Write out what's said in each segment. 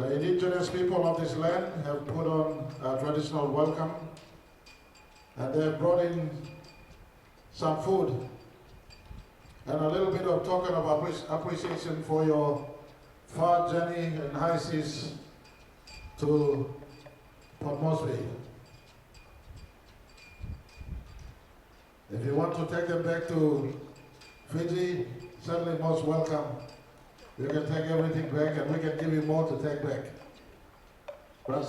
The indigenous people of this land have put on a traditional welcome, and they have brought in some food and a little bit of token of appreciation for your far journey and high seas to Port Moresby. If you want to take them back to Fiji, certainly most welcome. You can take everything back and we can give you more to take back. But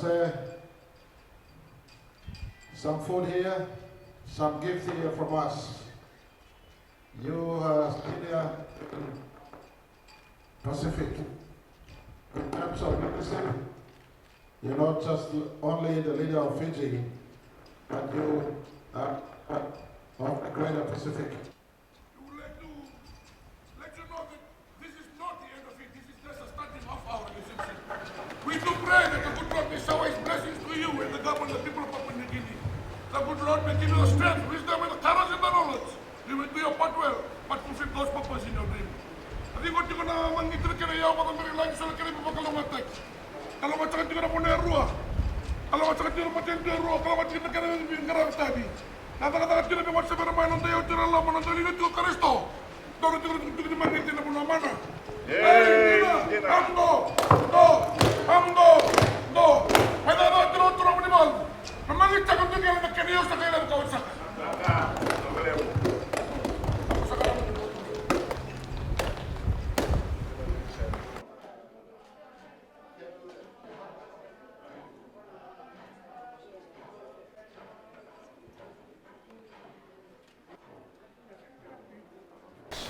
some food here, some gift here from us. You are still Pacific. In terms of leadership, you're not just only the leader of Fiji, but you are of the greater Pacific. We would like to let you know that this is not the end of it. This is just a starting of our relationship. We do pray that the good Lord may shower His blessings to you and the government, the people of Papua New Guinea. The good Lord may give you the strength, wisdom, and the courage and the knowledge. You will do your part well, but fulfill God's purpose in your dream. I think what you're going to mangitir kira yaw pa kami lang sa kiri pa kalamatek. Kalau macam kita punya ruah, kalau macam kita macam dia ruah, kalau macam kita kira ngarap tadi. Kata-kata kita memang sebenarnya nanti yang cerah lama nanti ini tu Kristo. Tahu tu kita mandi kita punya mana? Hamdo. Mana ada turun minimal. Memang kita kan tu yang nak kena usah kena kau usah.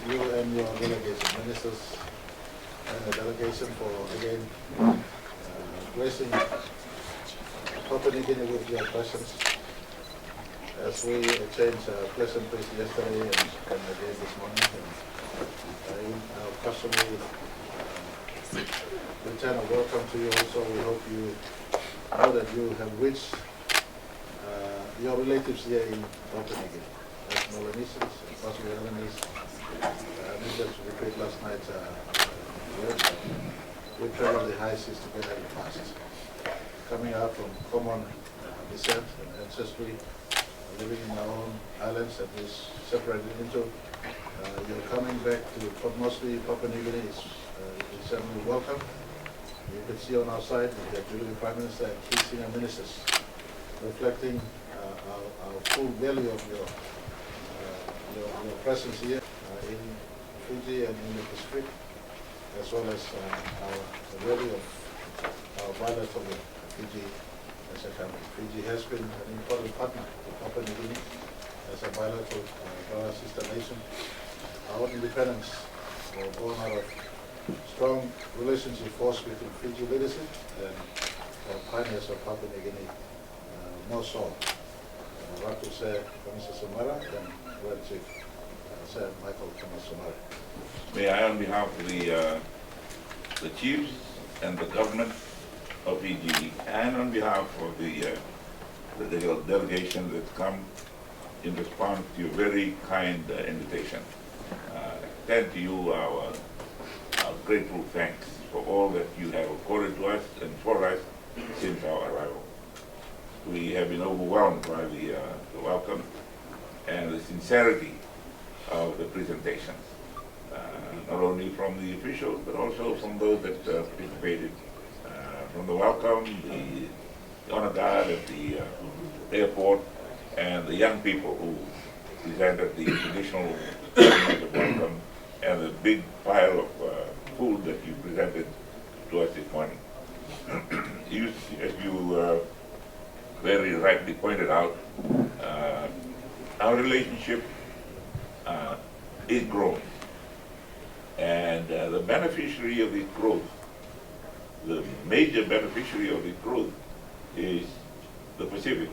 You and your delegation, ministers and the delegation for again gracing Papua New Guinea with your presence as we exchanged pleasantries yesterday and again this morning. And in our customary return of welcome to you also, we hope you know that you have reached your relatives here in Papua New Guinea, as Melanesians and possibly Melanese. Just to repeat last night's word, we traveled the high seas together in the past, coming out from common descent and ancestry, living in our own islands that we separated into. You're coming back to Port Moresby, Papua New Guinea is certainly welcome. You can see on our side the PNG Prime Minister and key senior ministers reflecting our full value of your presence here in Fiji and in the Pacific, as well as the value of our bilateral with Fiji as a country. Fiji has been an important partner to Papua New Guinea as a bilateral brother sister nation. Our independence was born out of strong relationship forced between Fiji leadership and the pioneers of Papua New Guinea, more so. Ratu Sir Minister Samara and World Chief Sir Michael Thomas Samara. May I, on behalf of the chiefs and the government of Fiji, and on behalf of the delegation that's come in response to your very kind invitation, extend to you our grateful thanks for all that you have accorded to us and for us since our arrival. We have been overwhelmed by the welcome and the sincerity of the presentations, not only from the officials but also from those that participated, from the welcome, the honor guard at the airport, and the young people who presented the traditional welcome and the big pile of food that you presented to us this morning. As you very rightly pointed out, our relationship is growing, and the beneficiary of this growth, the major beneficiary of this growth, is the Pacific.